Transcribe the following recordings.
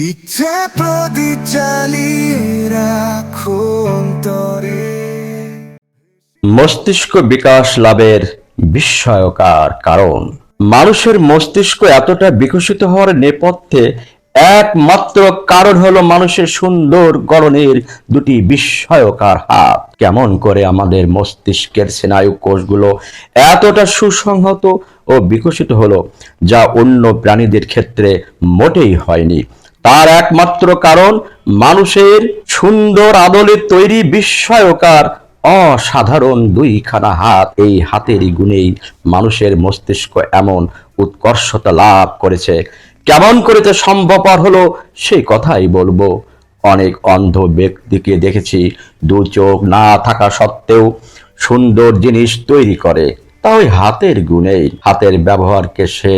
ইচ্ছে প্রদীপ জ্বালিয়ে রাখো অন্তরে। মস্তিষ্ক বিকাশ লাভের বিস্ময়কর কারণ। মানুষের মস্তিষ্ক এতটা বিকশিত হওয়ার নেপথ্যে একমাত্র কারণ হলো মানুষের সুন্দর গড়নের দুটি বিস্ময়কর হাত। কেমন করে আমাদের মস্তিষ্কের স্নায়ু কোষগুলো এতটা সুসংহত ও বিকশিত হলো, যা অন্য প্রাণীদের ক্ষেত্রে মোটেই হয়নি। তার একমাত্র কারণ মানুষের সুন্দর আদলে তৈরি বিস্ময়কর অসাধারণ দুইখানা হাত। এই হাতের গুণেই মানুষের মস্তিষ্ক এমন উৎকর্ষতা লাভ করেছে। কেমন করেছে সম্ভবপর হলো সেই কথাই বলবো। অনেক অন্ধ ব্যক্তিকে দেখেছি দু চোখ না থাকা সত্ত্বেও সুন্দর জিনিস তৈরি করে, তা ওই হাতের গুণেই। হাতের ব্যবহারকে সে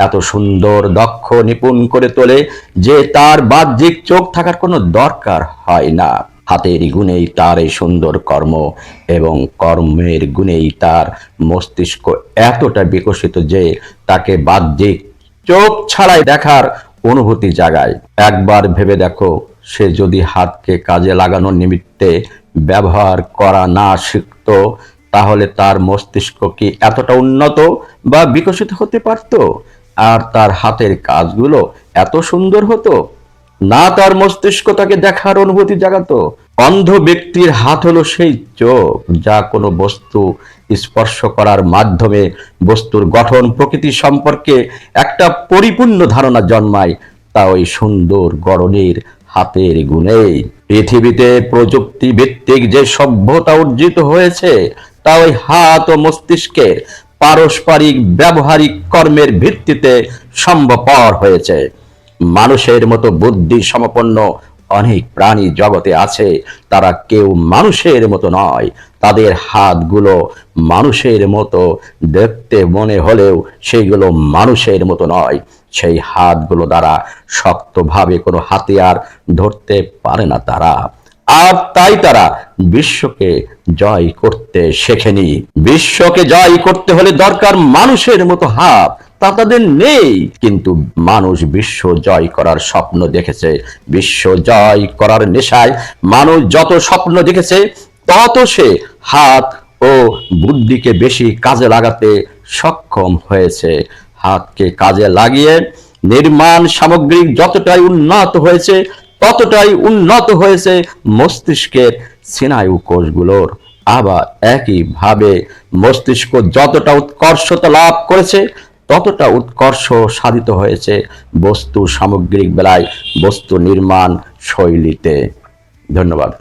এত সুন্দর দক্ষ নিপুণ করে তোলে যে তার বাহ্যিক চোখ থাকার কোনো দরকার হয় না। হাতের গুণেই তার এই সুন্দর কর্ম, এবং কর্মের গুণেই তার মস্তিষ্ক এতটা বিকশিত যে তাকে বাহ্যিক চোখ ছাড়াই দেখার অনুভূতি জাগায়। একবার ভেবে দেখো, সে যদি হাতকে কাজে লাগানোর নিমিত্তে ব্যবহার করা না শিখত, তাহলে তার মস্তিষ্ক কি এতটা উন্নত বা বিকশিত হতে পারত? আর তার হাতের কাজগুলো এত সুন্দর হতো না? তার মস্তিষ্ক তাকে দেখার অনুভূতি জাগাতো। অন্ধ ব্যক্তির হাত হলো সেই চোখ যা কোনো বস্তু স্পর্শ করার মাধ্যমে বস্তুর গঠন প্রকৃতি সম্পর্কে একটা পরিপূর্ণ ধারণা জন্মায়, তা ওই সুন্দর গড়নের হাতের গুণেই। পৃথিবীতে প্রযুক্তি ভিত্তিক যে সভ্যতা অর্জিত হয়েছে, তা ওই হাত ও মস্তিষ্কের পারস্পরিক ব্যবহারিক কর্মের ভিত্তিতে সম্ভবপর হয়েছে। মানুষের মতো বুদ্ধি সম্পন্ন অনেক প্রাণী জগতে আছে, তারা কেউ মানুষের মতো নয়। তাদের হাতগুলো মানুষের মতো দেখতে মনে হলেও সেইগুলো মানুষের মতো নয়। সেই হাতগুলো দ্বারা শক্তভাবে কোনো হাতিয়ার ধরতে পারে না তারা। আর তাই তারা বিশ্বকে জয় করতে শেখেনি। বিশ্বকে জয় করতে হলে দরকার মানুষের মতো হাত, তা তাদের নেই। কিন্তু মানুষ বিশ্ব জয় করার স্বপ্ন দেখেছে। বিশ্ব জয় করার নেশায় মানুষ যত স্বপ্ন দেখেছে, তত সে হাত ও বুদ্ধিকে বেশি কাজে লাগাতে সক্ষম হয়েছে। হাতকে কাজে লাগিয়ে নির্মাণ সামগ্রী যতটাই উন্নত হয়েছে, ততটাই উন্নত হয়েছে মস্তিষ্কের স্নায়ু কোষগুলোর। আবার একইভাবে মস্তিষ্ক যতটা উৎকর্ষতা লাভ করেছে, ততটা উৎকর্ষ সাধিত হয়েছে বস্তু সামগ্রিক বেলায়, বস্তু নির্মাণ শৈলীতে। ধন্যবাদ।